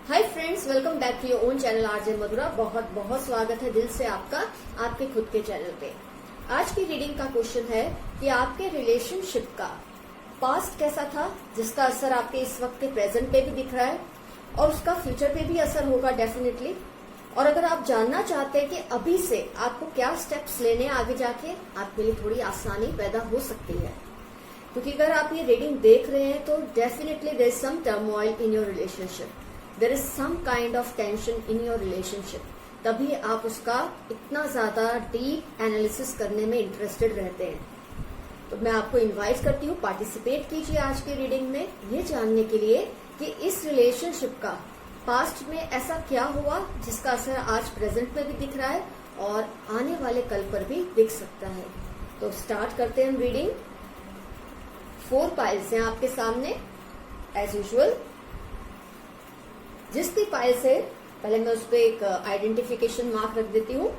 Hi friends, welcome back to your own channel RJ Madhura. बहुत बहुत स्वागत है दिल से आपका आपके खुद के चैनल पे। आज की रीडिंग का क्वेश्चन है कि आपके रिलेशनशिप का पास्ट कैसा था, जिसका असर आपके इस वक्त के प्रेजेंट पे भी दिख रहा है और उसका फ्यूचर पे भी असर होगा डेफिनेटली। और अगर आप जानना चाहते हैं कि अभी से आपको क्या स्टेप्स लेने आगे जाके, आपके लिए थोड़ी आसानी पैदा हो सकती है। क्योंकि अगर आप ये रीडिंग देख रहे हैं तो definitely there is some turmoil in your relationship, there is some kind of tension in your relationship. तभी आप उसका इतना ज्यादा डीप एनालिसिस करने में इंटरेस्टेड रहते हैं। तो मैं आपको इनवाइट करती हूँ, पार्टिसिपेट कीजिए आज की रीडिंग में, ये जानने के लिए कि इस रिलेशनशिप का पास्ट में ऐसा क्या हुआ जिसका असर आज प्रेजेंट में भी दिख रहा है और आने वाले कल पर भी दिख सकता है। तो स्टार्ट करते हैं हम रीडिंग। 4 पाइल्स हैं आपके सामने एज यूजुअल। जिस भी पाइल से पहले मैं उस पर एक आइडेंटिफिकेशन मार्क रख देती हूँ।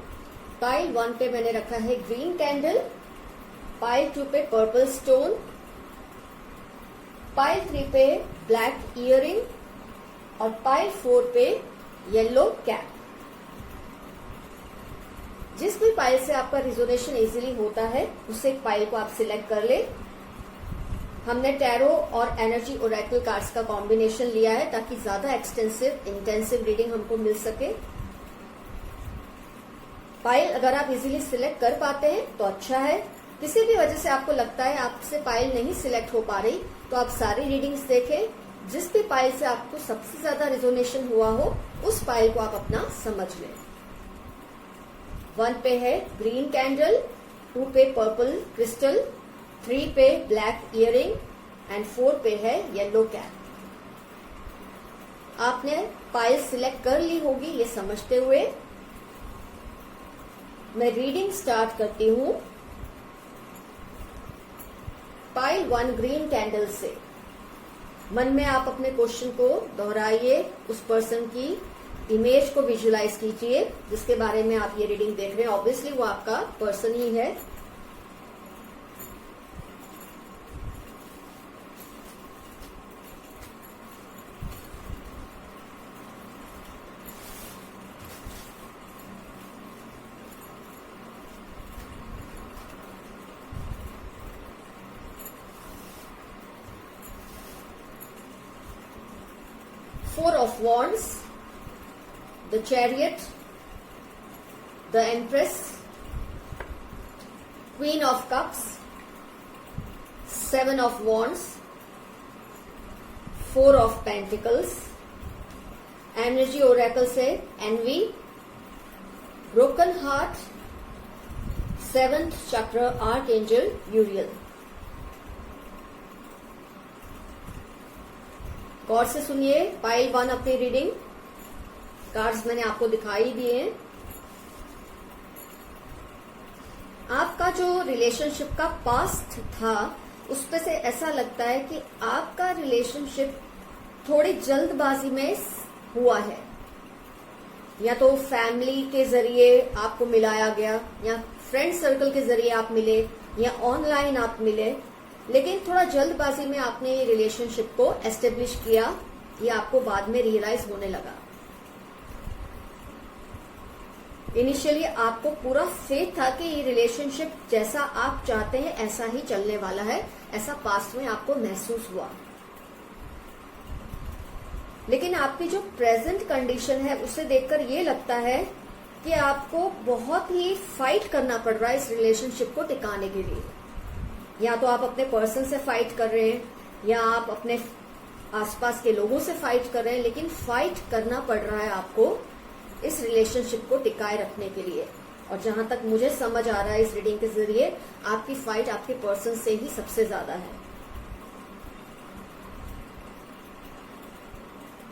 पाइल 1 पे मैंने रखा है ग्रीन कैंडल, पाइल 2 पे पर्पल स्टोन, पाइल 3 पे ब्लैक इयरिंग और पाइल 4 पे येलो कैप। जिस भी पाइल से आपका रिजोनेशन इजीली होता है उस एक पाइल को आप सिलेक्ट कर ले। हमने टैरो और एनर्जी ओरेकल कार्ड्स का कॉम्बिनेशन लिया है ताकि ज्यादा एक्सटेंसिव इंटेंसिव रीडिंग हमको मिल सके। पाइल अगर आप इजीली सिलेक्ट कर पाते हैं तो अच्छा है। किसी भी वजह से आपको लगता है आपसे पाइल नहीं सिलेक्ट हो पा रही तो आप सारी रीडिंग्स देखें। जिस भी पाइल से आपको सबसे ज्यादा रिजोनेशन हुआ हो उस पाइल को आप अपना समझ लें। 1 पे है ग्रीन कैंडल, 2 पे पर्पल क्रिस्टल, 3 पे ब्लैक इयरिंग एंड 4 पे है येलो कैप। आपने पाइल सिलेक्ट कर ली होगी ये समझते हुए मैं रीडिंग स्टार्ट करती हूं। पाइल 1 ग्रीन कैंडल से मन में आप अपने क्वेश्चन को दोहराइए, उस पर्सन की इमेज को विजुलाइज कीजिए जिसके बारे में आप ये रीडिंग देख रहे हैं। ऑब्वियसली वो आपका पर्सन ही है। Four of Wands, the Chariot, the Empress, Queen of Cups, 7 of Wands, 4 of Pentacles, Energy Oracle से Envy, Broken Heart, 7th Chakra Archangel Uriel। गौर से सुनिए पाइल 1 अपनी रीडिंग। कार्ड्स मैंने आपको दिखाई दिए हैं। आपका जो रिलेशनशिप का पास्ट था उस पे से ऐसा लगता है कि आपका रिलेशनशिप थोड़ी जल्दबाजी में हुआ है। या तो फैमिली के जरिए आपको मिलाया गया या फ्रेंड सर्कल के जरिए आप मिले या ऑनलाइन आप मिले, लेकिन थोड़ा जल्दबाजी में आपने ये रिलेशनशिप को एस्टेब्लिश किया, ये आपको बाद में रियलाइज होने लगा। इनिशियली आपको पूरा फेथ था कि ये रिलेशनशिप जैसा आप चाहते हैं ऐसा ही चलने वाला है, ऐसा पास्ट में आपको महसूस हुआ। लेकिन आपकी जो प्रेजेंट कंडीशन है उसे देखकर ये लगता है कि आपको बहुत ही फाइट करना पड़ रहा है इस रिलेशनशिप को टिकाने के लिए। या तो आप अपने पर्सन से फाइट कर रहे हैं या आप अपने आसपास के लोगों से फाइट कर रहे हैं, लेकिन फाइट करना पड़ रहा है आपको इस रिलेशनशिप को टिकाए रखने के लिए। और जहां तक मुझे समझ आ रहा है इस रीडिंग के जरिए आपकी फाइट आपके पर्सन से ही सबसे ज्यादा है।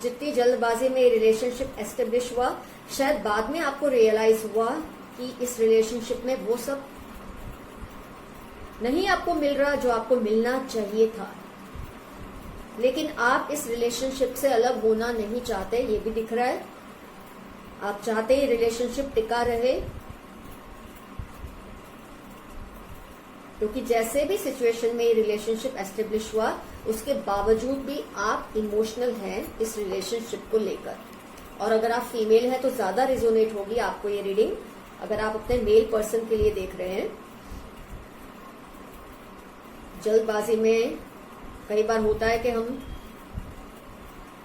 जितनी जल्दबाजी में ये रिलेशनशिप एस्टेब्लिश हुआ, शायद बाद में आपको रियलाइज हुआ कि इस रिलेशनशिप में वो सब नहीं आपको मिल रहा जो आपको मिलना चाहिए था। लेकिन आप इस रिलेशनशिप से अलग होना नहीं चाहते, ये भी दिख रहा है। आप चाहते हैं रिलेशनशिप टिका रहे, क्योंकि जैसे भी सिचुएशन में ये रिलेशनशिप एस्टेब्लिश हुआ, उसके बावजूद भी आप इमोशनल हैं इस रिलेशनशिप को लेकर। और अगर आप फीमेल हैं तो ज्यादा रिजोनेट होगी आपको ये रीडिंग, अगर आप अपने मेल पर्सन के लिए देख रहे हैं। जल्दबाजी में कई बार होता है कि हम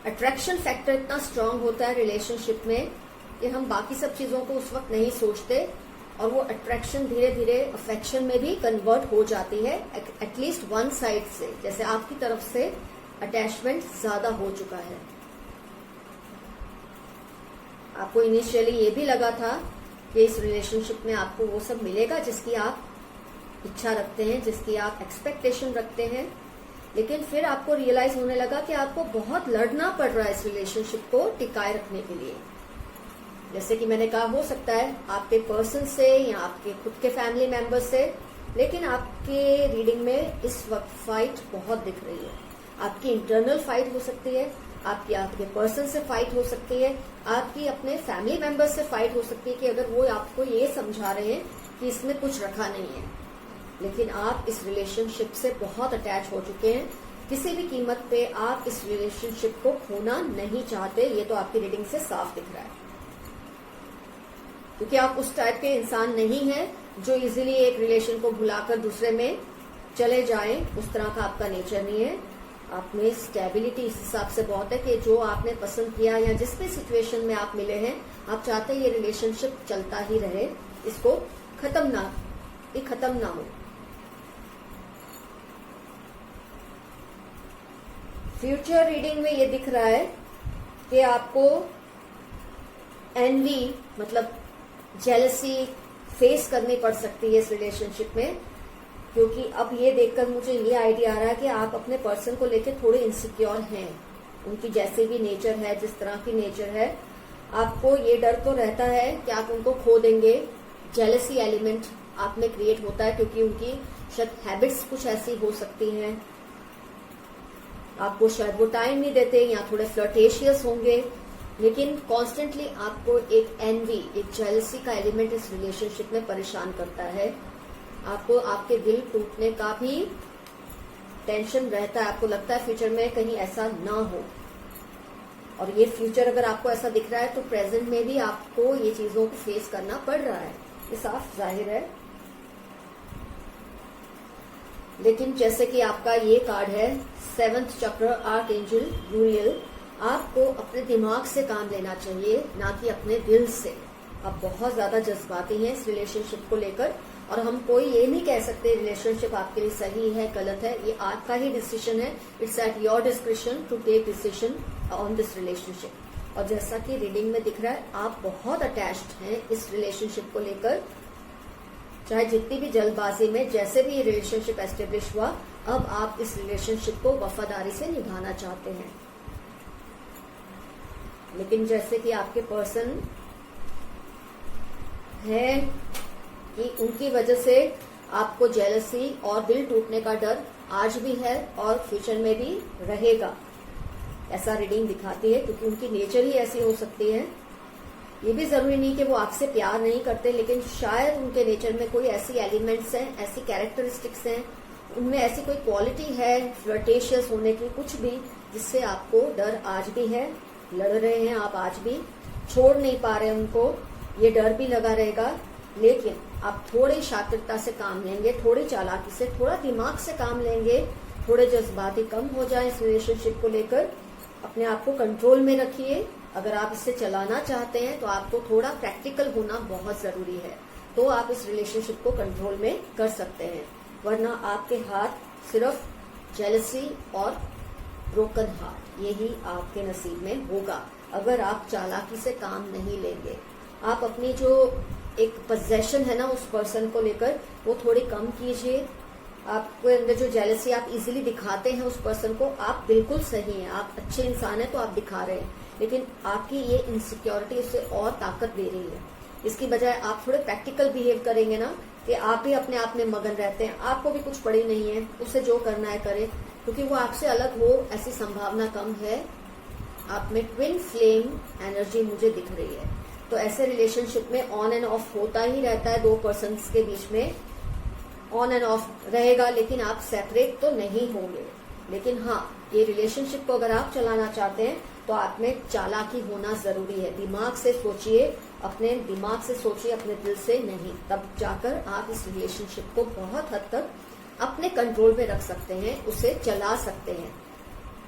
अट्रैक्शन फैक्टर इतना स्ट्रांग होता है रिलेशनशिप में कि हम बाकी सब चीजों को उस वक्त नहीं सोचते, और वो अट्रैक्शन धीरे धीरे अफेक्शन में भी कन्वर्ट हो जाती है, एटलीस्ट वन साइड से। जैसे आपकी तरफ से अटैचमेंट ज्यादा हो चुका है। आपको इनिशियली ये भी लगा था कि इस रिलेशनशिप में आपको वो सब मिलेगा जिसकी आप इच्छा रखते हैं, जिसकी आप एक्सपेक्टेशन रखते हैं, लेकिन फिर आपको रियलाइज होने लगा कि आपको बहुत लड़ना पड़ रहा है इस रिलेशनशिप को टिकाए रखने के लिए। जैसे कि मैंने कहा, हो सकता है आपके पर्सन से या आपके खुद के फैमिली मेंबर से, लेकिन आपके रीडिंग में इस वक्त फाइट बहुत दिख रही है। आपकी इंटरनल फाइट हो सकती है, आपकी आपके पर्सन से फाइट हो सकती है, आपकी अपने फैमिली मेंबर से फाइट हो सकती है कि अगर वो आपको ये समझा रहे हैं कि इसमें कुछ रखा नहीं है, लेकिन आप इस रिलेशनशिप से बहुत अटैच हो चुके हैं। किसी भी कीमत पे आप इस रिलेशनशिप को खोना नहीं चाहते। ये तो आपकी रीडिंग से साफ दिख रहा है, क्योंकि आप उस टाइप के इंसान नहीं हैं जो इजीली एक रिलेशन को भुलाकर दूसरे में चले जाएं। उस तरह का आपका नेचर नहीं है। आप में स्टेबिलिटी इस हिसाब से बहुत है कि जो आपने पसंद किया या जिस भी सिचुएशन में आप मिले हैं, आप चाहते हैं ये रिलेशनशिप चलता ही रहे, इसको खत्म ना हो। फ्यूचर रीडिंग में ये दिख रहा है कि आपको एनवी मतलब जेलसी फेस करनी पड़ सकती है इस रिलेशनशिप में, क्योंकि अब ये देखकर मुझे ये आइडिया आ रहा है कि आप अपने पर्सन को लेकर थोड़े इनसिक्योर हैं। उनकी जैसे भी नेचर है, जिस तरह की नेचर है, आपको ये डर तो रहता है कि आप उनको खो देंगे। जेलसी एलिमेंट आप में क्रिएट होता है, क्योंकि उनकी शायद हैबिट्स कुछ ऐसी हो सकती हैं, आपको शायद वो टाइम नहीं देते या थोड़े फ्लर्टेशियस होंगे, लेकिन कॉन्स्टेंटली आपको एक एनवी, एक जेलसी का एलिमेंट इस रिलेशनशिप में परेशान करता है। आपको आपके दिल टूटने का भी टेंशन रहता है। आपको लगता है फ्यूचर में कहीं ऐसा ना हो, और ये फ्यूचर अगर आपको ऐसा दिख रहा है तो प्रेजेंट में भी आपको ये चीजों को फेस करना पड़ रहा है, ये साफ जाहिर है। लेकिन जैसे कि आपका ये कार्ड है 7th चक्र, आर्कएंजल यूरियल, आपको अपने दिमाग से काम लेना चाहिए, ना कि अपने दिल से। आप बहुत ज्यादा जज्बाती हैं इस रिलेशनशिप को लेकर, और हम कोई ये नहीं कह सकते रिलेशनशिप आपके लिए सही है गलत है, ये आपका ही डिसीजन है। It's at your description to take decision on this relationship. और जैसा कि रीडिंग में दिख रहा है, आप बहुत अटैच्ड हैं इस रिलेशनशिप को लेकर। चाहे जितनी भी जल्दबाजी में जैसे भी ये रिलेशनशिप एस्टेब्लिश हुआ, अब आप इस रिलेशनशिप को वफादारी से निभाना चाहते हैं। लेकिन जैसे कि आपके पर्सन है कि उनकी वजह से आपको जेलसी और दिल टूटने का डर आज भी है और फ्यूचर में भी रहेगा, ऐसा रीडिंग दिखाती है, क्योंकि उनकी नेचर ही ऐसी हो सकती है। ये भी जरूरी नहीं कि वो आपसे प्यार नहीं करते, लेकिन शायद उनके नेचर में कोई ऐसी एलिमेंट्स हैं, ऐसी कैरेक्टरिस्टिक्स हैं, उनमें ऐसी कोई क्वालिटी है फ्लर्टेशियस होने की, कुछ भी, जिससे आपको डर आज भी है। लड़ रहे हैं आप आज भी, छोड़ नहीं पा रहे उनको, ये डर भी लगा रहेगा। लेकिन आप थोड़ी शातिरता से काम लेंगे, थोड़ी चालाकी से, थोड़ा दिमाग से काम लेंगे, थोड़े जज्बाती कम हो जाए इस रिलेशनशिप को लेकर। अपने आप को कंट्रोल में रखिए। अगर आप इसे चलाना चाहते हैं तो आपको थोड़ा प्रैक्टिकल होना बहुत जरूरी है, तो आप इस रिलेशनशिप को कंट्रोल में कर सकते हैं। वरना आपके हाथ सिर्फ जेलसी और ब्रोकन हार्ट, यही आपके नसीब में होगा अगर आप चालाकी से काम नहीं लेंगे। आप अपनी जो एक पोजेशन है ना उस पर्सन को लेकर, वो थोड़ी कम कीजिए। आपके अंदर जो जेलसी आप इजीली दिखाते हैं उस पर्सन को, आप बिल्कुल सही हैं, आप अच्छे इंसान हैं तो आप दिखा रहे हैं, लेकिन आपकी ये इनसिक्योरिटी उससे और ताकत दे रही है। इसकी बजाय आप थोड़े प्रैक्टिकल बिहेव करेंगे ना, कि आप भी अपने आप में मगन रहते हैं, आपको भी कुछ पड़ी नहीं है, उसे जो करना है करे, क्योंकि वो आपसे अलग हो ऐसी संभावना कम है। आप में ट्विन फ्लेम एनर्जी मुझे दिख रही है। तो ऐसे रिलेशनशिप में ऑन एंड ऑफ होता ही रहता है दो पर्सन्स के बीच में। ऑन एंड ऑफ रहेगा, लेकिन आप सेपरेट तो नहीं होंगे। लेकिन हाँ, ये रिलेशनशिप को अगर आप चलाना चाहते हैं तो आप में चालाकी होना जरूरी है। दिमाग से सोचिए, अपने दिमाग से सोचिए, अपने दिल से नहीं। तब जाकर आप इस रिलेशनशिप को बहुत हद तक अपने कंट्रोल में रख सकते हैं, उसे चला सकते हैं।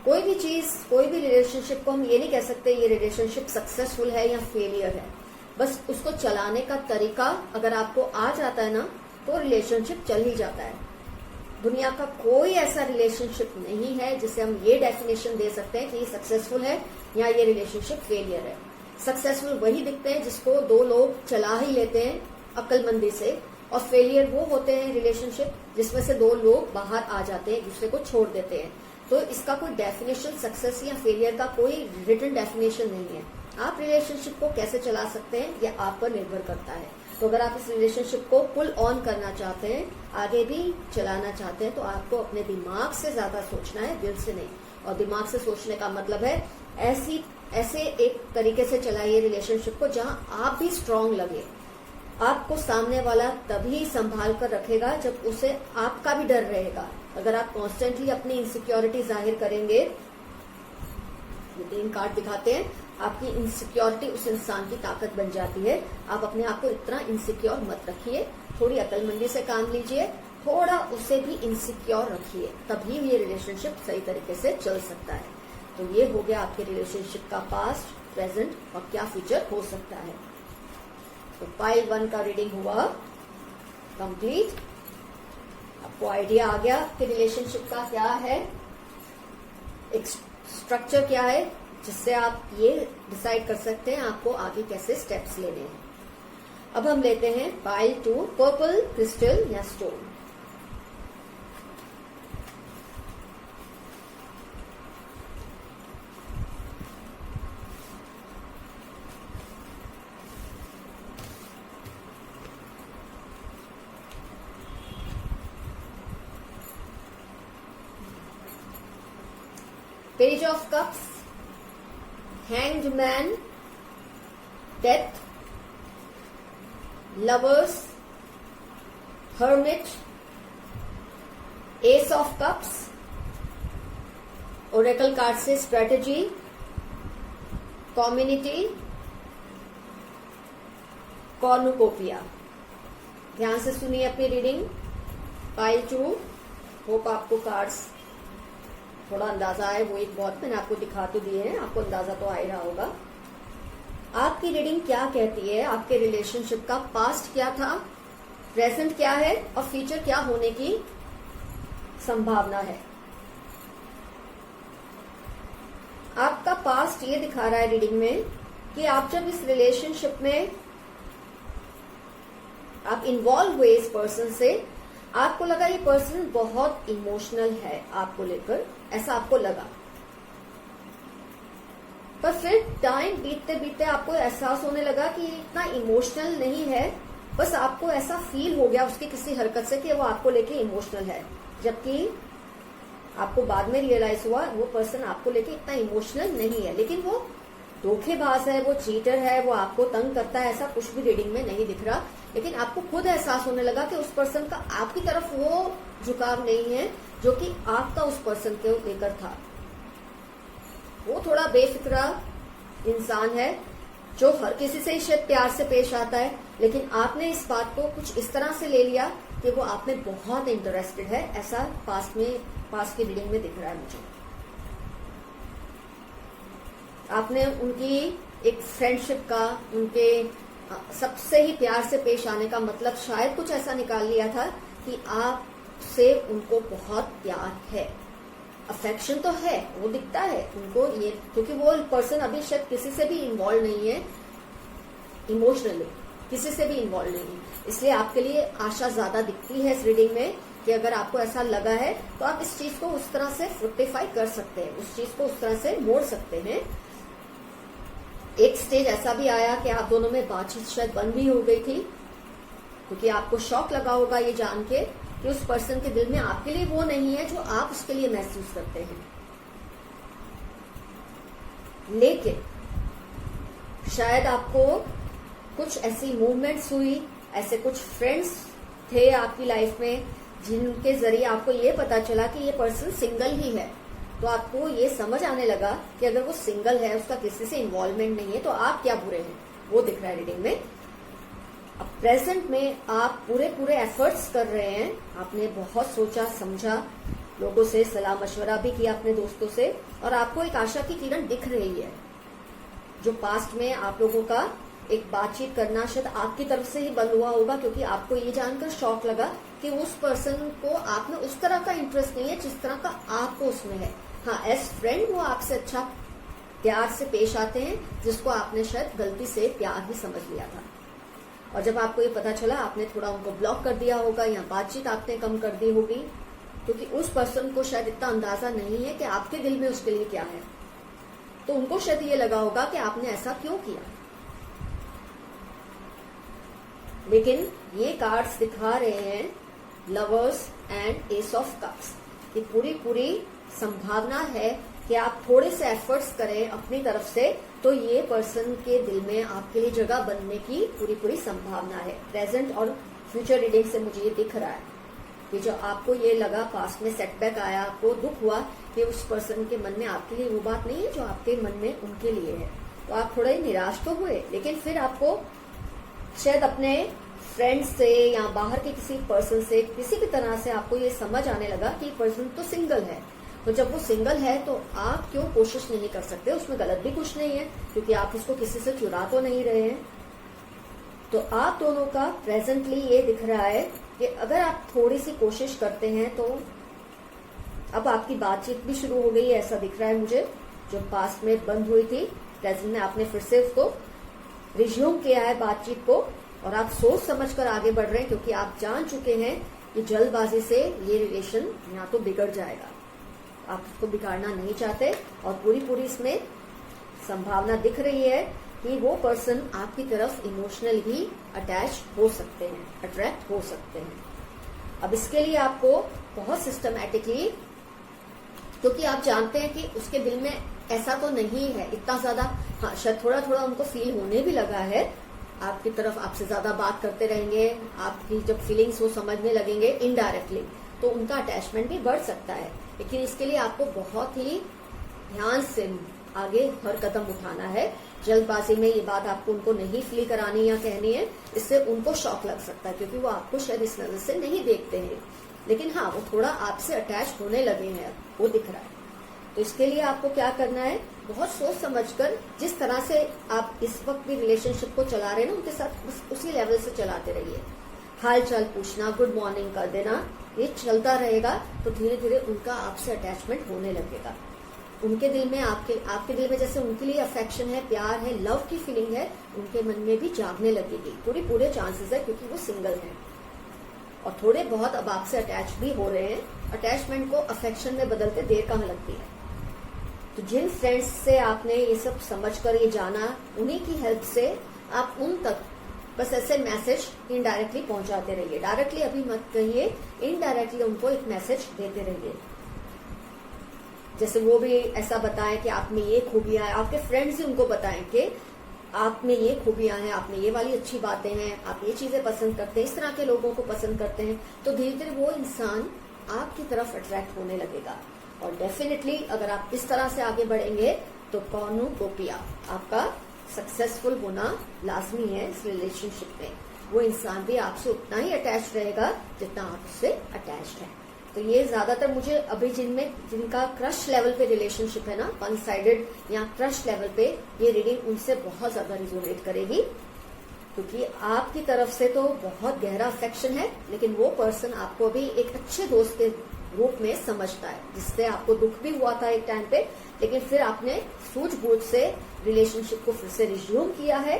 कोई भी चीज, कोई भी रिलेशनशिप को हम ये नहीं कह सकते ये रिलेशनशिप सक्सेसफुल है या फेलियर है। बस उसको चलाने का तरीका अगर आपको आ जाता है ना, तो रिलेशनशिप चल ही जाता है। दुनिया का कोई ऐसा रिलेशनशिप नहीं है जिसे हम ये डेफिनेशन दे सकते हैं कि ये सक्सेसफुल है या ये रिलेशनशिप फेलियर है। सक्सेसफुल वही दिखते हैं जिसको दो लोग चला ही लेते हैं अक्लमंदी से, और फेलियर वो होते हैं रिलेशनशिप जिसमें से दो लोग बाहर आ जाते हैं, एक दूसरे को छोड़ देते हैं। तो इसका कोई डेफिनेशन, सक्सेस या फेलियर का कोई रिटन डेफिनेशन नहीं है। आप रिलेशनशिप को कैसे चला सकते हैं ये आप पर निर्भर करता है। तो अगर आप इस रिलेशनशिप को पुल ऑन करना चाहते हैं, आगे भी चलाना चाहते हैं, तो आपको अपने दिमाग से ज्यादा सोचना है, दिल से नहीं। और दिमाग से सोचने का मतलब है ऐसे एक तरीके से चलाइए रिलेशनशिप को जहां आप भी स्ट्रांग लगे। आपको सामने वाला तभी संभाल कर रखेगा जब उसे आपका भी डर रहेगा। अगर आप कॉन्स्टेंटली अपनी इनसिक्योरिटी जाहिर करेंगे, 3 कार्ड दिखाते हैं, आपकी इनसिक्योरिटी उस इंसान की ताकत बन जाती है। आप अपने आप को इतना इनसिक्योर मत रखिए, थोड़ी अकलमंदी से काम लीजिए, थोड़ा उसे भी इनसिक्योर रखिए, तभी ये रिलेशनशिप सही तरीके से चल सकता है। तो ये हो गया आपके रिलेशनशिप का पास्ट, प्रेजेंट और क्या फ्यूचर हो सकता है। तो पाइल 1 का रीडिंग हुआ कंप्लीट। आपको आइडिया आ गया कि रिलेशनशिप का क्या है, एक स्ट्रक्चर क्या है, जिससे आप ये डिसाइड कर सकते हैं आपको आगे कैसे स्टेप्स लेने हैं। अब हम लेते हैं पाइल 2, पर्पल क्रिस्टल या stone. Page of Cups, Hanged Man, Death, Lovers, Hermit, Ace of Cups, Oracle card से स्ट्रेटेजी, कम्युनिटी, कॉर्नुकोपिया। ध्यान से सुनिए अपनी रीडिंग। पाइल 2, होप आपको कार्ड्स थोड़ा अंदाजा है, वो एक बहुत मैंने आपको दिखा तो दिए हैं, आपको अंदाजा तो आ ही रहा होगा। आपकी रीडिंग क्या कहती है, आपके रिलेशनशिप का पास्ट क्या था, प्रेजेंट क्या है और फ्यूचर क्या होने की संभावना है। आपका पास्ट ये दिखा रहा है रीडिंग में कि आप जब इस रिलेशनशिप में आप इन्वॉल्व हुए इस पर्सन से, आपको लगा ये पर्सन बहुत इमोशनल है आपको लेकर, ऐसा आपको लगा। पर फिर टाइम बीतते बीतते आपको एहसास होने लगा कि इतना इमोशनल नहीं है, बस आपको ऐसा फील हो गया उसकी किसी हरकत से कि वो आपको लेके इमोशनल है, जबकि आपको बाद में रियलाइज हुआ वो पर्सन आपको लेके इतना इमोशनल नहीं है, लेकिन वो धोखेबाज है, वो चीटर है, वो आपको तंग करता है, ऐसा कुछ भी रीडिंग में नहीं दिख रहा। लेकिन आपको खुद एहसास होने लगा कि उस पर्सन का आपकी तरफ वो झुकाव नहीं है जो कि आपका उस पर्सन के लेकर था। वो थोड़ा बेफिक्रा इंसान है जो हर किसी से शायद प्यार से पेश आता है, लेकिन आपने इस बात को कुछ इस तरह से ले लिया कि वो आप में बहुत इंटरेस्टेड है, ऐसा पास्ट की रीडिंग में दिख रहा है मुझे। आपने उनकी एक फ्रेंडशिप का, उनके सबसे ही प्यार से पेश आने का मतलब शायद कुछ ऐसा निकाल लिया था कि आपसे उनको बहुत प्यार है, अफेक्शन तो है, वो दिखता है उनको ये, क्योंकि वो पर्सन अभी शायद किसी से भी इन्वॉल्व नहीं है, इमोशनली किसी से भी इन्वॉल्व नहीं है, इसलिए आपके लिए आशा ज्यादा दिखती है इस रीडिंग में कि अगर आपको ऐसा लगा है तो आप इस चीज को उस तरह से फ्रुक्टिफाई कर सकते हैं, उस चीज को उस तरह से मोड़ सकते हैं। एक स्टेज ऐसा भी आया कि आप दोनों में बातचीत शायद बंद भी हो गई थी, क्योंकि आपको शॉक लगा होगा ये जान के कि उस पर्सन के दिल में आपके लिए वो नहीं है जो आप उसके लिए महसूस करते हैं। लेकिन शायद आपको कुछ ऐसी मूवमेंट्स हुई, ऐसे कुछ फ्रेंड्स थे आपकी लाइफ में जिनके जरिए आपको ये पता चला कि ये पर्सन सिंगल ही है, तो आपको ये समझ आने लगा कि अगर वो सिंगल है, उसका किसी से इन्वॉल्वमेंट नहीं है, तो आप क्या बुरे हैं, वो दिख रहा है रीडिंग में। अब प्रेजेंट में आप पूरे एफर्ट्स कर रहे हैं, आपने बहुत सोचा समझा, लोगों से सलाह मशवरा भी किया अपने दोस्तों से, और आपको एक आशा की किरण दिख रही है। जो पास्ट में आप लोगों का एक बातचीत करना शायद आपकी तरफ से ही बंद हुआ होगा, क्योंकि आपको ये जानकर शॉक लगा कि उस पर्सन को आप में उस तरह का इंटरेस्ट नहीं है जिस तरह का आपको उसमें है। हाँ, एज फ्रेंड वो आपसे अच्छा प्यार से पेश आते हैं, जिसको आपने शायद गलती से प्यार ही समझ लिया था। और जब आपको ये पता चला, आपने थोड़ा उनको ब्लॉक कर दिया होगा या बातचीत आपने कम कर दी होगी, क्योंकि उस पर्सन को शायद इतना अंदाजा नहीं है कि आपके दिल में उसके लिए क्या है। तो उनको शायद ये लगा होगा कि आपने ऐसा क्यों किया। लेकिन ये कार्ड्स दिखा रहे हैं lovers and S of cups की पूरी संभावना है कि आप थोड़े से एफर्ट्स करें अपनी तरफ से, तो ये पर्सन के दिल में आपके लिए जगह बनने की पूरी संभावना है। प्रेजेंट और फ्यूचर रीडिंग से मुझे ये दिख रहा है कि जो आपको ये लगा, पास्ट में सेटबैक आया, आपको दुख हुआ कि उस पर्सन के मन में आपके लिए वो बात नहीं है जो आपके मन में उनके लिए है, तो आप थोड़े निराश तो हुए। लेकिन फिर आपको शायद अपने फ्रेंड से या बाहर के किसी पर्सन से किसी भी तरह से आपको ये समझ आने लगा कि पर्सन तो सिंगल है। तो जब वो सिंगल है तो आप क्यों कोशिश नहीं कर सकते, उसमें गलत भी कुछ नहीं है, क्योंकि आप उसको किसी से चुरा तो नहीं रहे हैं। तो आप दोनों का प्रेजेंटली ये दिख रहा है कि अगर आप थोड़ी सी कोशिश करते हैं तो अब आपकी बातचीत भी शुरू हो गई है, ऐसा दिख रहा है मुझे। जो पास्ट में बंद हुई थी, प्रेजेंट में आपने फिर से उसको रिज्यूम किया है बातचीत को, और आप सोच समझ कर आगे बढ़ रहे हैं, क्योंकि आप जान चुके हैं कि जल्दबाजी से ये रिलेशन या तो बिगड़ जाएगा, आप उसको बिगाड़ना नहीं चाहते। और पूरी इसमें संभावना दिख रही है कि वो पर्सन आपकी तरफ इमोशनल ही अटैच हो सकते हैं, अट्रैक्ट हो सकते हैं। अब इसके लिए आपको बहुत सिस्टमैटिकली, क्योंकि आप जानते हैं कि उसके दिल में ऐसा तो नहीं है इतना ज्यादा, हाँ शायद थोड़ा उनको फील होने भी लगा है आपकी तरफ, आपसे ज्यादा बात करते रहेंगे, आपकी जब फीलिंग्स वो समझने लगेंगे इनडायरेक्टली, तो उनका अटैचमेंट भी बढ़ सकता है। लेकिन इसके लिए आपको बहुत ही ध्यान से आगे हर कदम उठाना है। जल्दबाजी में ये बात आपको उनको नहीं फील करानी या कहनी है, इससे उनको शॉक लग सकता है, क्योंकि वो आपको शायद इस नजर से नहीं देखते हैं। लेकिन हाँ, वो थोड़ा आपसे अटैच होने लगे हैं, वो दिख रहा है। तो इसके लिए आपको क्या करना है, बहुत सोच समझकर, जिस तरह से आप इस वक्त भी रिलेशनशिप को चला रहे हैं ना, उनके साथ उसी लेवल से चलाते रहिए। हाल चाल पूछना, गुड मॉर्निंग कर देना, ये चलता रहेगा तो धीरे धीरे उनका आपसे अटैचमेंट होने लगेगा। उनके दिल में आपके दिल में जैसे उनके लिए अफेक्शन है, प्यार है, लव की फीलिंग है, उनके मन में भी जागने लगेगी। पूरे चांसेस है, क्योंकि वो सिंगल हैं और थोड़े बहुत अब आपसे अटैच भी हो रहे हैं। अटैचमेंट को अफेक्शन में बदलते देर कहाँ लगती है। तो जिन फ्रेंड्स से आपने ये सब समझकर ये जाना, उन्हीं की हेल्प से आप उन तक बस ऐसे मैसेज इनडायरेक्टली पहुंचाते रहिए। डायरेक्टली अभी मत कहिए, इनडायरेक्टली उनको एक मैसेज देते रहिए। जैसे वो भी ऐसा बताएं कि आप में ये खूबियां हैं, आपके फ्रेंड्स ही उनको बताएं कि आप में ये खूबियां हैं, आप में ये वाली अच्छी बातें हैं, आप ये चीजें पसंद करते हैं, इस तरह के लोगों को पसंद करते हैं। तो धीरे धीरे वो इंसान आपकी तरफ अट्रैक्ट होने लगेगा। और डेफिनेटली अगर आप इस तरह से आगे बढ़ेंगे तो कॉर्नुकोपिया आपका सक्सेसफुल होना लाजमी है इस रिलेशनशिप में। वो इंसान भी आपसे उतना ही अटैच रहेगा जितना आपसे अटैच्ड है। तो ये ज्यादातर मुझे अभी जिनका क्रश लेवल पे रिलेशनशिप है ना, वन साइडेड या क्रश लेवल पे, ये रीडिंग उनसे बहुत ज्यादा रिजोनेट करेगी, क्योंकि आपकी तरफ से तो बहुत गहरा अफेक्शन है, लेकिन वो पर्सन आपको भी एक अच्छे दोस्त के रूप में समझता है, जिससे आपको दुख भी हुआ था एक टाइम पे, लेकिन फिर आपने सूझबूझ से रिलेशनशिप को फिर से रिज्यूम किया है।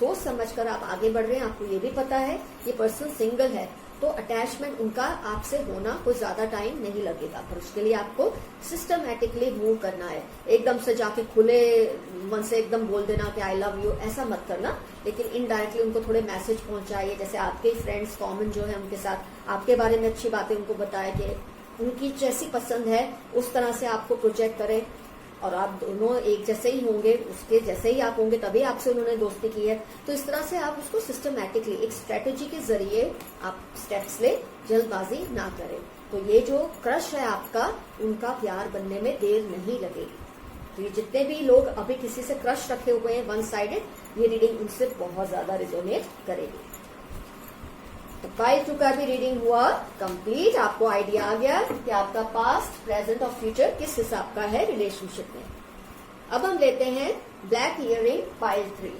सोच समझकर आप आगे बढ़ रहे हैं। आपको ये भी पता है ये पर्सन सिंगल है, तो अटैचमेंट उनका आपसे होना कोई ज्यादा टाइम नहीं लगेगा, पर उसके लिए आपको सिस्टमैटिकली मूव करना है। एकदम से जाके खुले मन से एकदम बोल देना कि आई लव यू, ऐसा मत करना, लेकिन इनडायरेक्टली उनको थोड़े मैसेज पहुंचाइए। जैसे आपके फ्रेंड्स कॉमन जो है उनके साथ आपके बारे में अच्छी बातें उनको बताएं कि उनकी जैसी पसंद है उस तरह से आपको प्रोजेक्ट करें। और आप दोनों एक जैसे ही होंगे, उसके जैसे ही आप होंगे तभी आपसे उन्होंने दोस्ती की है। तो इस तरह से आप उसको सिस्टमैटिकली एक स्ट्रेटेजी के जरिए आप स्टेप्स ले, जल्दबाजी ना करें। तो ये जो क्रश है आपका, उनका प्यार बनने में देर नहीं लगेगी। तो ये जितने भी लोग अभी किसी से क्रश रखे हुए हैं वन साइडेड, ये रीडिंग उनसे बहुत ज्यादा रिजोनेट करेगी। तो पाइल 2 का भी रीडिंग हुआ कंप्लीट। आपको आइडिया आ गया कि आपका पास्ट, प्रेजेंट और फ्यूचर किस हिसाब का है रिलेशनशिप में। अब हम लेते हैं black earring pile 3।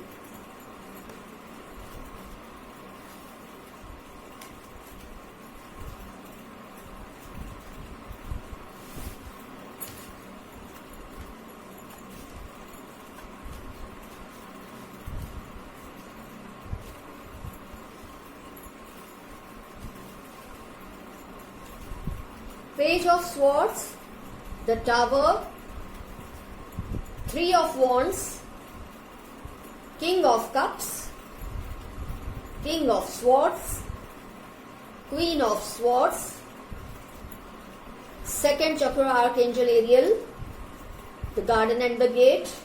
Page of Swords, the Tower, 3 of Wands, King of Cups, King of Swords, Queen of Swords, second chakra Archangel Ariel, the Garden and the Gate,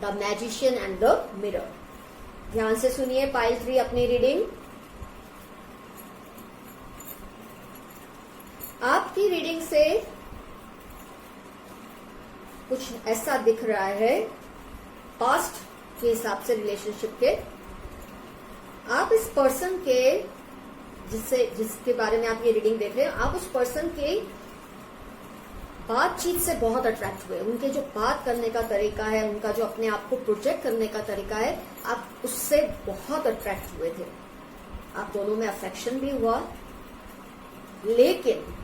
the Magician and the Mirror। ध्यान से सुनिए pile 3 अपनी reading. आपकी reading से कुछ ऐसा दिख रहा है पास्ट के हिसाब से रिलेशनशिप के। आप इस पर्सन के जिसके बारे में आप ये रीडिंग देख रहे हैं, आप उस पर्सन के बातचीत से बहुत अट्रैक्ट हुए। उनके जो बात करने का तरीका है, उनका जो अपने आप को प्रोजेक्ट करने का तरीका है, आप उससे बहुत अट्रैक्ट हुए थे। आप दोनों में अफेक्शन भी हुआ, लेकिन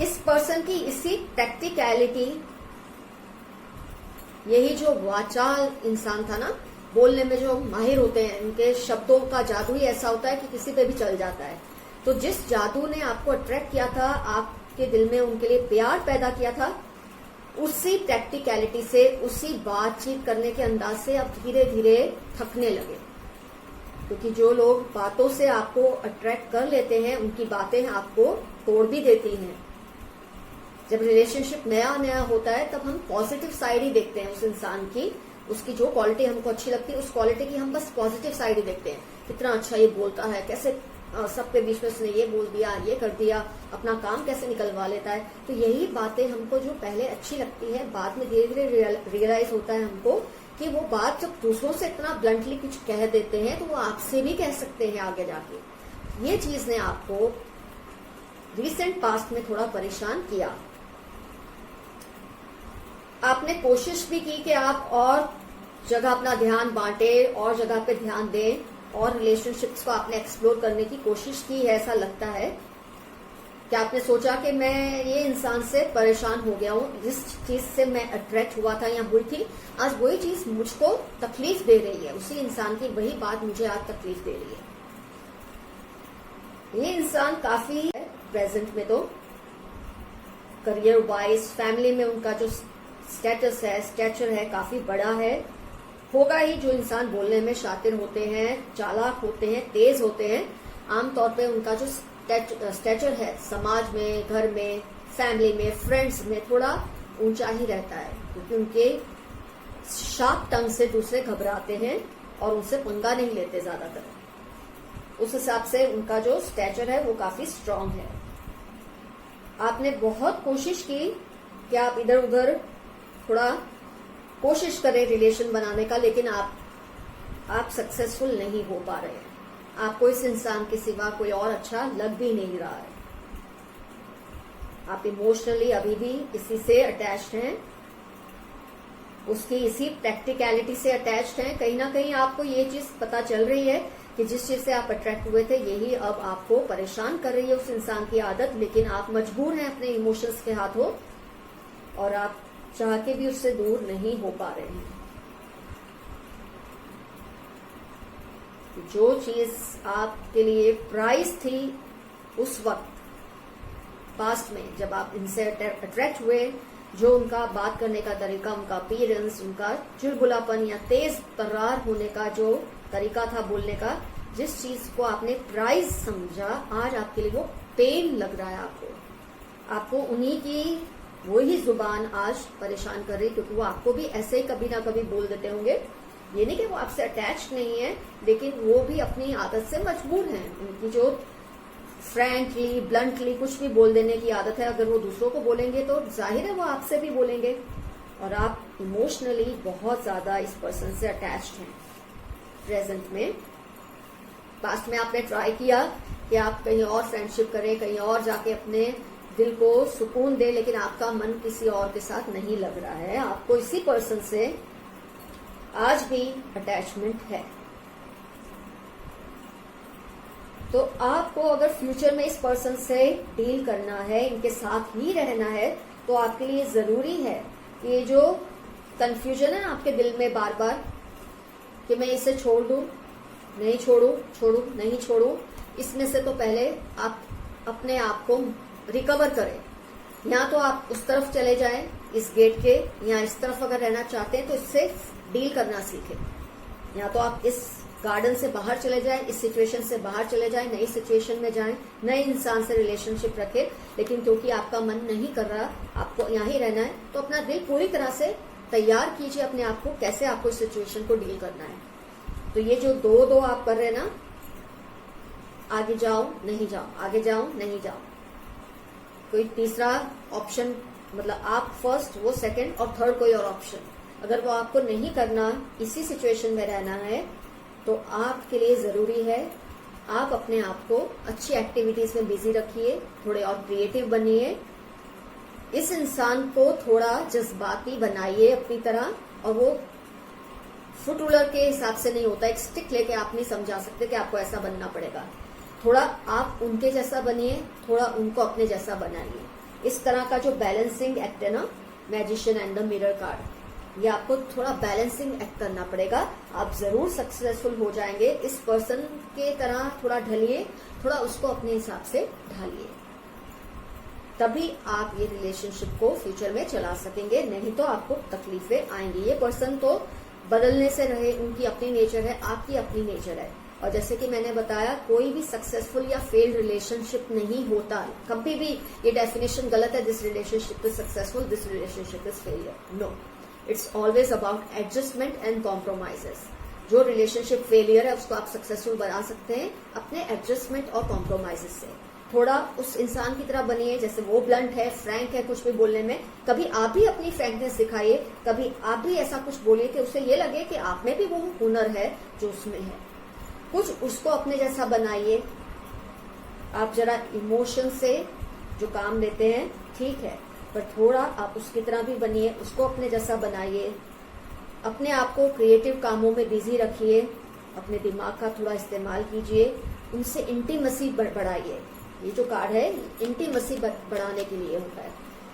इस पर्सन की इसी प्रैक्टिकलिटी, यही जो वाचाल इंसान था ना, बोलने में जो माहिर होते हैं, इनके शब्दों का जादू ही ऐसा होता है कि किसी पे भी चल जाता है। तो जिस जादू ने आपको अट्रैक्ट किया था, आपके दिल में उनके लिए प्यार पैदा किया था, उसी प्रैक्टिकलिटी से, उसी बातचीत करने के अंदाज से आप धीरे धीरे थकने लगे। क्योंकि जो लोग बातों से आपको अट्रैक्ट कर लेते हैं, उनकी बातें आपको तोड़ भी देती हैं। जब रिलेशनशिप नया नया होता है, तब हम पॉजिटिव साइड ही देखते हैं उस इंसान की। उसकी जो क्वालिटी हमको अच्छी लगती है, उस क्वालिटी की हम बस पॉजिटिव साइड ही देखते हैं। कितना अच्छा ये बोलता है, कैसे सबके बीच में उसने ये बोल दिया, ये कर दिया, अपना काम कैसे निकलवा लेता है। तो यही बातें हमको जो पहले अच्छी लगती है, बाद में धीरे धीरे रियलाइज होता है हमको कि वो बात जब दूसरों से इतना ब्लंटली कुछ कह देते हैं, तो वो आपसे भी कह सकते हैं आगे जाके। ये चीज ने आपको रिसेंट पास्ट में थोड़ा परेशान किया। आपने कोशिश भी की कि आप और जगह अपना ध्यान बांटे, और जगह पे ध्यान दें, और रिलेशनशिप्स को आपने एक्सप्लोर करने की कोशिश की है, ऐसा लगता है कि आपने सोचा कि मैं ये इंसान से परेशान हो गया हूँ, जिस चीज से मैं अट्रैक्ट हुआ था या हुई थी, आज वही चीज मुझको तकलीफ दे रही है। उसी इंसान की वही बात मुझे आज तकलीफ दे रही है। ये इंसान काफी है प्रेजेंट में, तो करियर वाइज, फैमिली में उनका जो स्टेटस है, स्टेचर है, काफी बड़ा है। होगा ही। जो इंसान बोलने में शातिर होते हैं, चालाक होते हैं, तेज होते हैं, आमतौर पे उनका जो स्टेचर है समाज में, घर में, फैमिली में, फ्रेंड्स में थोड़ा ऊंचा ही रहता है, क्योंकि उनके शार्प टंग से दूसरे घबराते हैं और उनसे पंगा नहीं लेते ज्यादातर। उस हिसाब से उनका जो स्टेचर है वो काफी स्ट्रांग है। आपने बहुत कोशिश की कि आप इधर उधर थोड़ा कोशिश करें रिलेशन बनाने का, लेकिन आप सक्सेसफुल नहीं हो पा रहे हैं। आपको इस इंसान के सिवा कोई और अच्छा लग भी नहीं रहा है। आप इमोशनली अभी भी इसी से अटैच्ड हैं, उसकी इसी प्रैक्टिकलिटी से अटैच्ड हैं। कहीं ना कहीं आपको ये चीज पता चल रही है कि जिस चीज से आप अट्रैक्ट हुए थे, यही अब आपको परेशान कर रही है, उस इंसान की आदत। लेकिन आप मजबूर हैं अपने इमोशंस के हाथों, और आप चाह के भी उससे दूर नहीं हो पा रहे हैं। जो चीज आपके लिए प्राइस थी उस वक्त पास्ट में, जब आप इनसे अट्रैक्ट हुए, जो उनका बात करने का तरीका, उनका अपीयरेंस, उनका चुलबुलापन या तेज तर्रार होने का जो तरीका था बोलने का, जिस चीज को आपने प्राइस समझा, आज आपके लिए वो पेन लग रहा है। आपको उन्हीं की वही जुबान आज परेशान कर रही, क्योंकि वो आपको भी ऐसे ही कभी ना कभी बोल देते होंगे। ये नहीं कि वो आपसे अटैच नहीं है, लेकिन वो भी अपनी आदत से मजबूर हैं। उनकी जो फ्रैंकली ब्लंटली कुछ भी बोल देने की आदत है, अगर वो दूसरों को बोलेंगे तो जाहिर है वो आपसे भी बोलेंगे। और आप इमोशनली बहुत ज्यादा इस पर्सन से अटैच्ड हैं प्रेजेंट में। पास्ट में आपने ट्राई किया कि आप कहीं और फ्रेंडशिप करें, कहीं और जाके अपने दिल को सुकून दे, लेकिन आपका मन किसी और के साथ नहीं लग रहा है। आपको इसी पर्सन से आज भी अटैचमेंट है। तो आपको अगर फ्यूचर में इस पर्सन से डील करना है, इनके साथ ही रहना है, तो आपके लिए जरूरी है कि ये जो कंफ्यूजन है आपके दिल में बार बार कि मैं इसे छोड़ दूं, नहीं छोड़ू, छोड़ू नहीं छोड़ू, इसमें से तो पहले आप अपने आप को रिकवर करें। या तो आप उस तरफ चले जाएं इस गेट के, या इस तरफ अगर रहना चाहते हैं तो इससे डील करना सीखें। या तो आप इस गार्डन से बाहर चले जाएं, इस सिचुएशन से बाहर चले जाएं, नई सिचुएशन में जाएं, नए इंसान से रिलेशनशिप रखें। लेकिन क्योंकि आपका मन नहीं कर रहा, आपको यहाँ ही रहना है, तो अपना दिल पूरी तरह से तैयार कीजिए अपने आप को, कैसे आपको इस सिचुएशन को डील करना है। तो ये जो दो आप कर रहे हैं ना, आगे जाओ नहीं जाओ, आगे जाओ नहीं जाओ, कोई तीसरा ऑप्शन, मतलब आप फर्स्ट, वो सेकंड और थर्ड कोई और ऑप्शन, अगर वो आपको नहीं करना, इसी सिचुएशन में रहना है, तो आपके लिए जरूरी है आप अपने आप को अच्छी एक्टिविटीज में बिजी रखिए, थोड़े और क्रिएटिव बनिए, इस इंसान को थोड़ा जज्बाती बनाइए अपनी तरह। और वो फुट रूलर के हिसाब से नहीं होता, एक स्टिक लेके आप नहीं समझा सकते कि आपको ऐसा बनना पड़ेगा। थोड़ा आप उनके जैसा बनिए, थोड़ा उनको अपने जैसा बनाइए। इस तरह का जो बैलेंसिंग एक्ट है ना, magician and the mirror card, ये आपको थोड़ा बैलेंसिंग एक्ट करना पड़ेगा। आप जरूर सक्सेसफुल हो जाएंगे। इस पर्सन के तरह थोड़ा ढलिए, थोड़ा उसको अपने हिसाब से ढालिए, तभी आप ये रिलेशनशिप को फ्यूचर में चला सकेंगे। नहीं तो आपको तकलीफें आएंगी। ये पर्सन तो बदलने से रहे, उनकी अपनी नेचर है, आपकी अपनी नेचर है। और जैसे कि मैंने बताया, कोई भी सक्सेसफुल या फेल्ड रिलेशनशिप नहीं होता। कभी भी ये डेफिनेशन गलत है, this relationship is successful, this relationship is failure. No, it's always about adjustment and compromises. जो रिलेशनशिप फेलियर है उसको आप सक्सेसफुल बना सकते हैं अपने एडजस्टमेंट और कॉम्प्रोमाइजेस से। थोड़ा उस इंसान की तरह बनिए, जैसे वो ब्लंट है, फ्रैंक है कुछ भी बोलने में, कभी आप भी अपनी फ्रैंकनेस दिखाइए, कभी आप भी ऐसा कुछ बोलिए कि उसे ये लगे कि आप में भी वो हुनर है जो उसमें है। कुछ उसको अपने जैसा बनाइए। आप जरा इमोशन से जो काम लेते हैं ठीक है, पर थोड़ा आप उसकी तरह भी बनिए, उसको अपने जैसा बनाइए। अपने आप को क्रिएटिव कामों में बिजी रखिए, अपने दिमाग का थोड़ा इस्तेमाल कीजिए, उनसे इंटीमेसी बढ़ाइए। ये जो कार्ड है इंटीमेसी बढ़ाने के लिए होता है।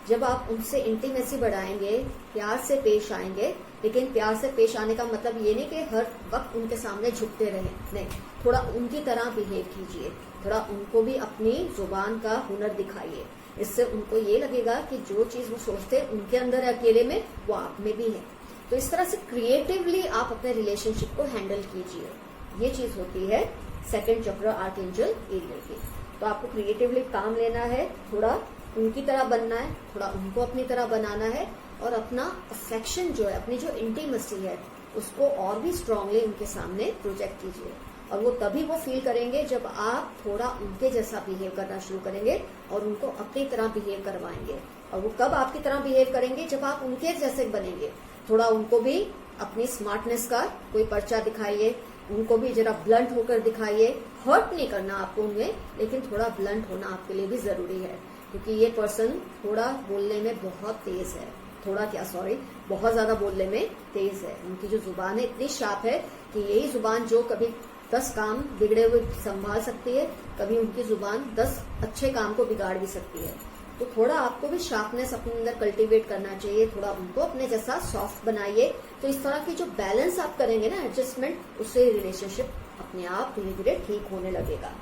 जब आप उनसे इंटीमेसी बढ़ाएंगे, प्यार से पेश आएंगे, लेकिन प्यार से पेश आने का मतलब ये नहीं कि हर वक्त उनके सामने झुकते रहें, नहीं, थोड़ा उनकी तरह बिहेव कीजिए, थोड़ा उनको भी अपनी जुबान का हुनर दिखाइए। इससे उनको ये लगेगा कि जो चीज वो सोचते हैं उनके अंदर अकेले में, वो आप में भी है। तो इस तरह से क्रिएटिवली आप अपने रिलेशनशिप को हैंडल कीजिए। ये चीज होती है सेकंड चक्र आर्कएंजल एरियल की। तो आपको क्रिएटिवली काम लेना है, थोड़ा उनकी तरह बनना है, थोड़ा उनको अपनी तरह बनाना है, और अपना अफेक्शन जो है, अपनी जो इंटीमेसी है, उसको और भी स्ट्रांगली उनके सामने प्रोजेक्ट कीजिए। और वो तभी वो फील करेंगे जब आप थोड़ा उनके जैसा बिहेव करना शुरू करेंगे और उनको अपनी तरह बिहेव करवाएंगे। और वो कब आपकी तरह बिहेव करेंगे? जब आप उनके जैसे बनेंगे। थोड़ा उनको भी अपनी स्मार्टनेस का कोई पर्चा दिखाइए, उनको भी जरा ब्लंट होकर दिखाइए। हर्ट नहीं करना आपको उन्हें, लेकिन थोड़ा ब्लंट होना आपके लिए भी जरूरी है, क्योंकि ये पर्सन थोड़ा बोलने में बहुत तेज है, थोड़ा क्या सॉरी बहुत ज्यादा बोलने में तेज है। उनकी जो जुबान है इतनी शार्प है कि यही जुबान जो कभी 10 काम बिगड़े हुए संभाल सकती है, कभी उनकी जुबान 10 अच्छे काम को बिगाड़ भी सकती है। तो थोड़ा आपको भी शार्पनेस अपने अंदर कल्टीवेट करना चाहिए, थोड़ा उनको अपने जैसा सॉफ्ट बनाइए। तो इस तरह की जो बैलेंस आप करेंगे ना, एडजस्टमेंट, उससे रिलेशनशिप अपने आप धीरे धीरे ठीक होने लगेगा।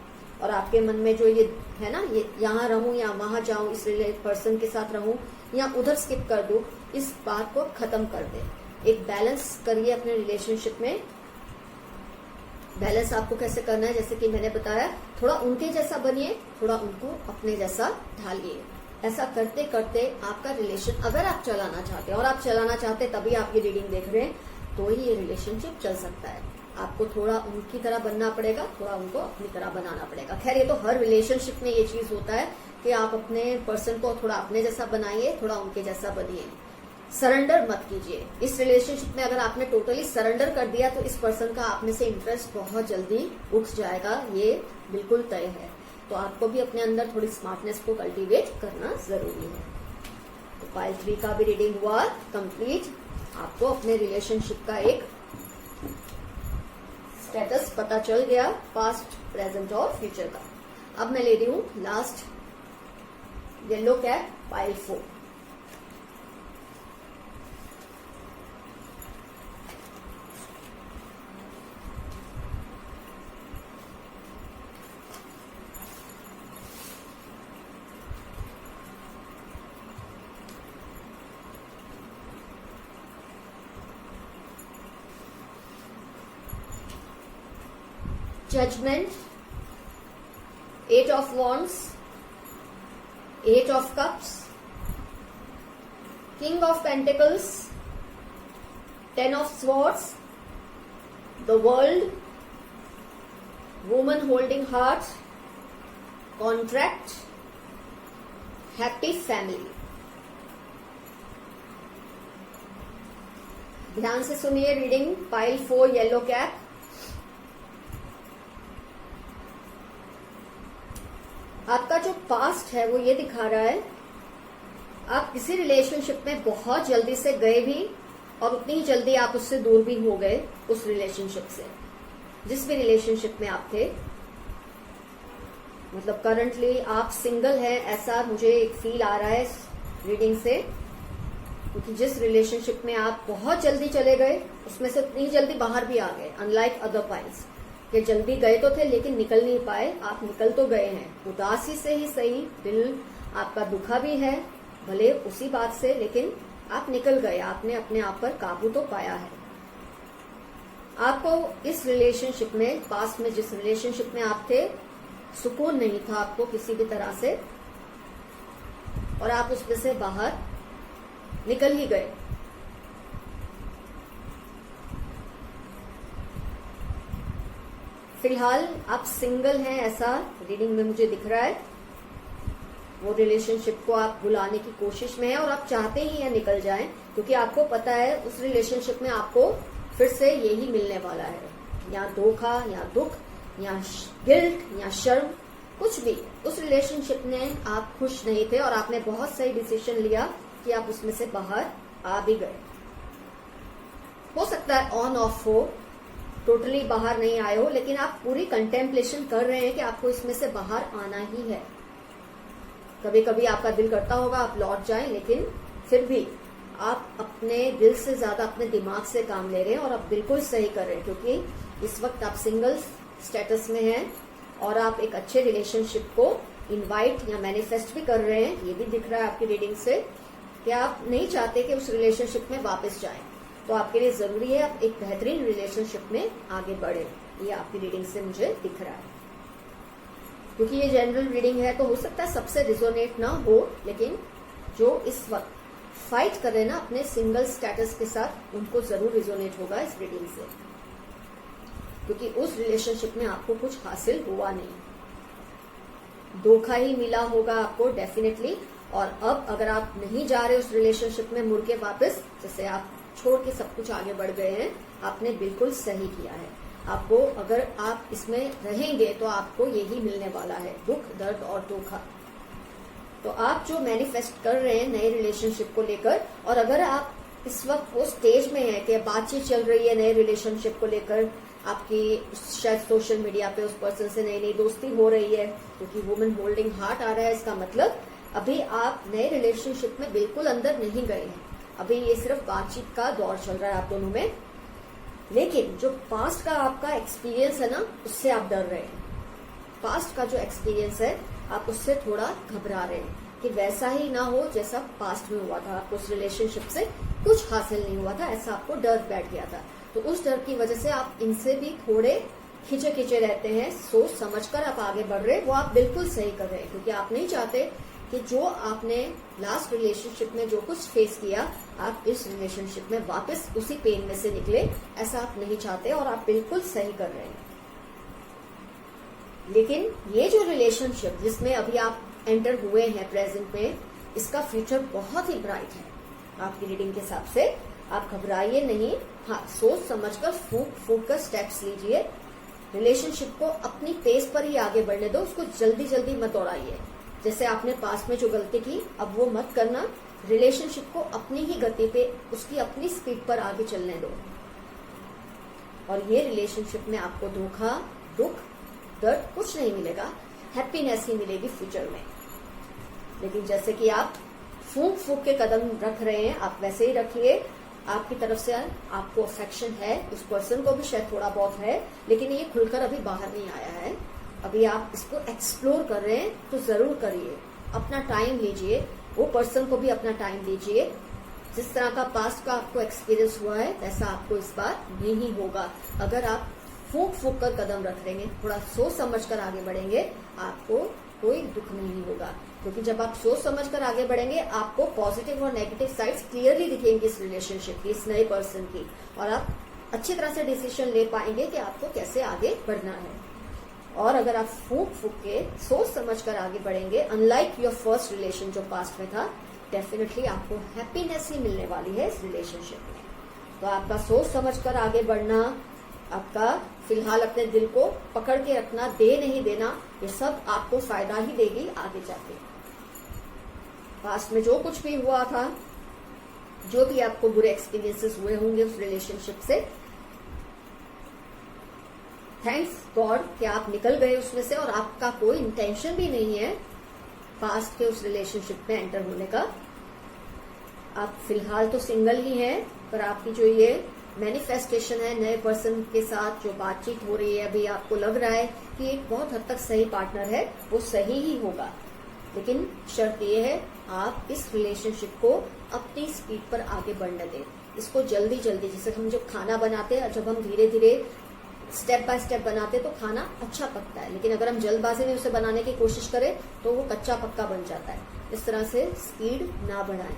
और आपके मन में जो ये है ना, ये यहाँ रहूं या वहां जाऊं, इस पर्सन के साथ रहूं या उधर स्किप कर दूं, इस बात को खत्म कर दे। एक बैलेंस करिए अपने रिलेशनशिप में। बैलेंस आपको कैसे करना है, जैसे कि मैंने बताया, थोड़ा उनके जैसा बनिए, थोड़ा उनको अपने जैसा ढालिए। ऐसा करते करते आपका रिलेशन अगर आप चलाना चाहते हैं, और आप चलाना चाहते तभी आप ये रीडिंग देख रहे हैं, तो ही ये रिलेशनशिप चल सकता है। आपको थोड़ा उनकी तरह बनना पड़ेगा, थोड़ा उनको अपनी तरह बनाना पड़ेगा। खैर ये तो हर रिलेशनशिप में ये चीज होता है कि आप अपने पर्सन को थोड़ा अपने जैसा बनाइए, थोड़ा उनके जैसा बनिए। सरेंडर मत कीजिए। इस रिलेशनशिप में अगर आपने टोटली सरेंडर कर दिया तो इस पर्सन का आप में से इंटरेस्ट बहुत जल्दी उठ जाएगा, ये बिल्कुल तय है। तो आपको भी अपने अंदर थोड़ी स्मार्टनेस को कल्टीवेट करना जरूरी है। तो पाइल 3 का भी रीडिंग हुआ कंप्लीट। आपको अपने रिलेशनशिप का एक स्टेटस पता चल गया, पास्ट, प्रेजेंट और फ्यूचर का। अब मैं ले रही हूं last yellow cap, pile 4। Judgment, 8 of Wands, 8 of Cups, King of Pentacles, 10 of Swords, the World, Woman holding heart, Contract, Happy Family। ध्यान से सुनिए रीडिंग। Pile 4 yellow cap. आपका जो पास्ट है वो ये दिखा रहा है आप किसी रिलेशनशिप में बहुत जल्दी से गए भी, और उतनी ही जल्दी आप उससे दूर भी हो गए उस रिलेशनशिप से, जिस भी रिलेशनशिप में आप थे। मतलब करंटली आप सिंगल हैं, ऐसा मुझे एक फील आ रहा है इस रीडिंग से, क्योंकि जिस रिलेशनशिप में आप बहुत जल्दी चले गए उसमें से उतनी जल्दी बाहर भी आ गए। अनलाइक अदर पाइल्स कि जल्दी गए तो थे लेकिन निकल नहीं पाए, आप निकल तो गए हैं। उदासी से ही सही, दिल आपका दुखा भी है भले उसी बात से, लेकिन आप निकल गए, आपने अपने आप पर काबू तो पाया है। आपको इस रिलेशनशिप में, पास्ट में जिस रिलेशनशिप में आप थे, सुकून नहीं था आपको किसी भी तरह से, और आप उसमें से बाहर निकल ही गए। फिलहाल आप सिंगल हैं, ऐसा रीडिंग में मुझे दिख रहा है। वो रिलेशनशिप को आप भुलाने की कोशिश में है और आप चाहते ही है निकल जाएं, क्योंकि आपको पता है उस रिलेशनशिप में आपको फिर से यही मिलने वाला है, या धोखा, या दुख, या गिल्ट, या शर्म, कुछ भी। उस रिलेशनशिप में आप खुश नहीं थे और आपने बहुत सही डिसीजन लिया कि आप उसमें से बाहर आ भी गए। हो सकता है ऑन ऑफ हो, टोटली बाहर नहीं आए हो, लेकिन आप पूरी कंटेम्पलेशन कर रहे हैं कि आपको इसमें से बाहर आना ही है। कभी कभी आपका दिल करता होगा आप लौट जाएं, लेकिन फिर भी आप अपने दिल से ज्यादा अपने दिमाग से काम ले रहे हैं, और आप बिल्कुल सही कर रहे हैं, क्योंकि इस वक्त आप सिंगल स्टेटस में हैं और आप एक अच्छे रिलेशनशिप को इनवाइट या मैनिफेस्ट भी कर रहे हैं। ये भी दिख रहा है आपकी रीडिंग से कि आप नहीं चाहते कि उस रिलेशनशिप में वापस जाएं, तो आपके लिए जरूरी है आप एक बेहतरीन रिलेशनशिप में आगे बढ़े। ये आपकी रीडिंग से मुझे दिख रहा है। क्योंकि ये जनरल रीडिंग है तो हो सकता है सबसे रिजोनेट ना हो, लेकिन जो इस वक्त फाइट कर रहे हैं ना अपने सिंगल स्टेटस के साथ, उनको जरूर रिजोनेट होगा इस रीडिंग से, क्योंकि उस रिलेशनशिप में आपको कुछ हासिल हुआ नहीं, धोखा ही मिला होगा आपको डेफिनेटली। और अब अगर आप नहीं जा रहे उस रिलेशनशिप में मुड़ के वापस, जैसे आप छोड़ के सब कुछ आगे बढ़ गए हैं, आपने बिल्कुल सही किया है। आपको अगर आप इसमें रहेंगे तो आपको यही मिलने वाला है, दुख, दर्द और धोखा। तो आप जो मैनिफेस्ट कर रहे हैं नए रिलेशनशिप को लेकर, और अगर आप इस वक्त वो स्टेज में है कि बातचीत चल रही है नए रिलेशनशिप को लेकर, आपकी शायद सोशल मीडिया पे उस पर्सन से नई नई दोस्ती हो रही है, क्योंकि वुमन होल्डिंग हार्ट आ रहा है, इसका मतलब अभी आप नए रिलेशनशिप में बिल्कुल अंदर नहीं गए हैं। अभी ये सिर्फ बातचीत का दौर चल रहा है आप दोनों में, लेकिन जो पास्ट का आपका एक्सपीरियंस है ना, उससे आप डर रहे हैं। पास्ट का जो एक्सपीरियंस है आप उससे थोड़ा घबरा रहे हैं कि वैसा ही ना हो जैसा पास्ट में हुआ था, आपको उस रिलेशनशिप से कुछ हासिल नहीं हुआ था, ऐसा आपको डर बैठ गया था। तो उस डर की वजह से आप इनसे भी थोड़े खिंचे रहते हैं। सोच समझकर आप आगे बढ़ रहे हैं, वो आप बिल्कुल सही कर रहे हैं, क्योंकि आप नहीं चाहते कि जो आपने लास्ट रिलेशनशिप में जो कुछ फेस किया, आप इस रिलेशनशिप में वापस उसी पेन में से निकले। ऐसा आप नहीं चाहते और आप बिल्कुल सही कर रहे हैं। लेकिन ये जो रिलेशनशिप जिसमें अभी आप एंटर हुए हैं प्रेजेंट में, इसका फ्यूचर बहुत ही ब्राइट है आपकी रीडिंग के हिसाब से। आप घबराइए नहीं, हाँ सोच समझकर फूक कर स्टेप्स लीजिए। रिलेशनशिप को अपनी पेस पर ही आगे बढ़ने दो, उसको जल्दी जल्दी मत दौड़ाइए। जैसे आपने पास्ट में जो गलती की अब वो मत करना। रिलेशनशिप को अपनी ही गति पे, उसकी अपनी स्पीड पर आगे चलने दो। और ये रिलेशनशिप में आपको धोखा, दुख, दर्द कुछ नहीं मिलेगा, हैप्पीनेस ही मिलेगी फ्यूचर में। लेकिन जैसे कि आप फूक के कदम रख रहे हैं, आप वैसे ही रखिए। आपकी तरफ से आपको अफेक्शन है, उस पर्सन को भी शायद थोड़ा बहुत है, लेकिन ये खुलकर अभी बाहर नहीं आया है। अभी आप इसको एक्सप्लोर कर रहे हैं तो जरूर करिए, अपना टाइम लीजिए, वो पर्सन को भी अपना टाइम दीजिए। जिस तरह का पास्ट का आपको एक्सपीरियंस हुआ है वैसा आपको इस बार नहीं होगा। अगर आप फूक कर कदम रख लेंगे, थोड़ा सोच समझ कर आगे बढ़ेंगे, आपको कोई दुख नहीं होगा। क्योंकि जब आप सोच समझ कर आगे बढ़ेंगे, आपको पॉजिटिव और नेगेटिव साइड्स क्लियरली दिखेंगे इस रिलेशनशिप की, इस नए पर्सन की, और आप अच्छी तरह से डिसीजन ले पाएंगे कि आपको कैसे आगे बढ़ना है। और अगर आप फूक के सोच समझ कर आगे बढ़ेंगे, अनलाइक योर फर्स्ट रिलेशन जो पास्ट में था, डेफिनेटली आपको हैप्पीनेस ही मिलने वाली है इस रिलेशनशिप में। तो आपका सोच समझ कर आगे बढ़ना, आपका फिलहाल अपने दिल को पकड़ के रखना, दे नहीं देना, ये सब आपको फायदा ही देगी आगे जाके। पास्ट में जो कुछ भी हुआ था, जो भी आपको बुरे एक्सपीरियंसेस हुए होंगे उस रिलेशनशिप से, थैंक्स गॉड कि आप निकल गए उसमें से, और आपका कोई इंटेंशन भी नहीं है पास्ट के उस रिलेशनशिप में एंटर होने का। आप फिलहाल तो सिंगल ही हैं, पर आपकी जो ये मैनिफेस्टेशन है नए पर्सन के साथ जो बातचीत हो रही है, अभी आपको लग रहा है कि एक बहुत हद तक सही पार्टनर है, वो सही ही होगा। लेकिन शर्त ये है, आप इस रिलेशनशिप को अपनी स्पीड पर आगे बढ़ने दें। इसको जल्दी जल्दी, जैसे हम जब खाना बनाते हैं, जब हम धीरे धीरे स्टेप बाय स्टेप बनाते हैं तो खाना अच्छा पकता है। लेकिन अगर हम जल्दबाजी में उसे बनाने की कोशिश करें तो वो कच्चा पक्का बन जाता है। इस तरह से स्पीड ना बढ़ाएं,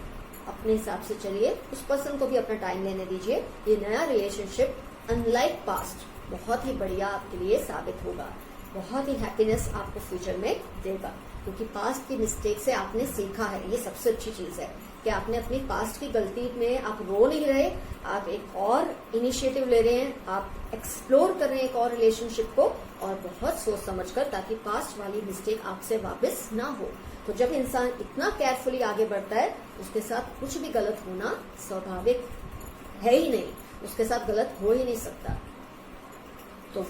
अपने हिसाब से चलिए, उस पर्सन को भी अपना टाइम लेने दीजिए। ये नया रिलेशनशिप अनलाइक पास्ट बहुत ही बढ़िया आपके लिए साबित होगा, बहुत ही हैप्पीनेस आपको फ्यूचर में देगा। क्योंकि पास्ट की मिस्टेक से आपने सीखा है, ये सबसे अच्छी चीज है कि आपने अपनी पास्ट की गलती में आप रो नहीं रहे, आप एक और इनिशिएटिव ले रहे हैं, आप एक्सप्लोर कर रहे हैं एक और रिलेशनशिप को, और बहुत सोच समझकर, ताकि पास्ट वाली मिस्टेक आपसे वापस ना हो। तो जब इंसान इतना केयरफुली आगे बढ़ता है, उसके साथ कुछ भी गलत होना स्वाभाविक है ही नहीं, उसके साथ गलत हो ही नहीं सकता। तो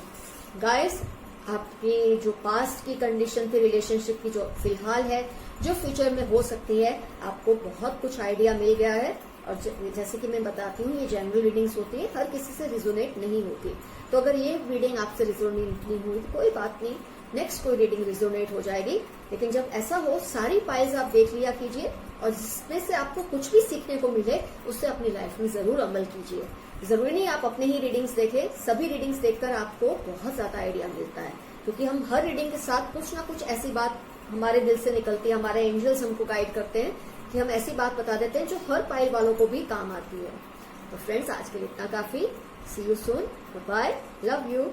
गाइस, आपकी जो पास्ट की कंडीशन थी रिलेशनशिप की, जो फिलहाल है, जो फ्यूचर में हो सकती है, आपको बहुत कुछ आइडिया मिल गया है। और जैसे कि मैं बताती हूँ, ये जनरल रीडिंग्स होती है, हर किसी से रिजोनेट नहीं होती। तो अगर ये रीडिंग आपसे रिजोनेट नहीं हुई तो कोई बात नहीं, नेक्स्ट कोई रीडिंग रिजोनेट हो जाएगी। लेकिन जब ऐसा हो, सारी पाइल्स आप देख लिया कीजिए, और जिसमें से आपको कुछ भी सीखने को मिले, उससे अपनी लाइफ में जरूर अमल कीजिए। जरूरी नहीं आप अपने ही रीडिंग्स देखें, सभी रीडिंग्स देखकर आपको बहुत ज्यादा आइडिया मिलता है। क्योंकि हम हर रीडिंग के साथ कुछ ना कुछ ऐसी बात हमारे दिल से निकलती है, हमारे एंजल्स हमको गाइड करते हैं कि हम ऐसी बात बता देते हैं जो हर पाइल वालों को भी काम आती है। तो फ्रेंड्स, आज के लिए इतना काफी। See you soon, bye, love you.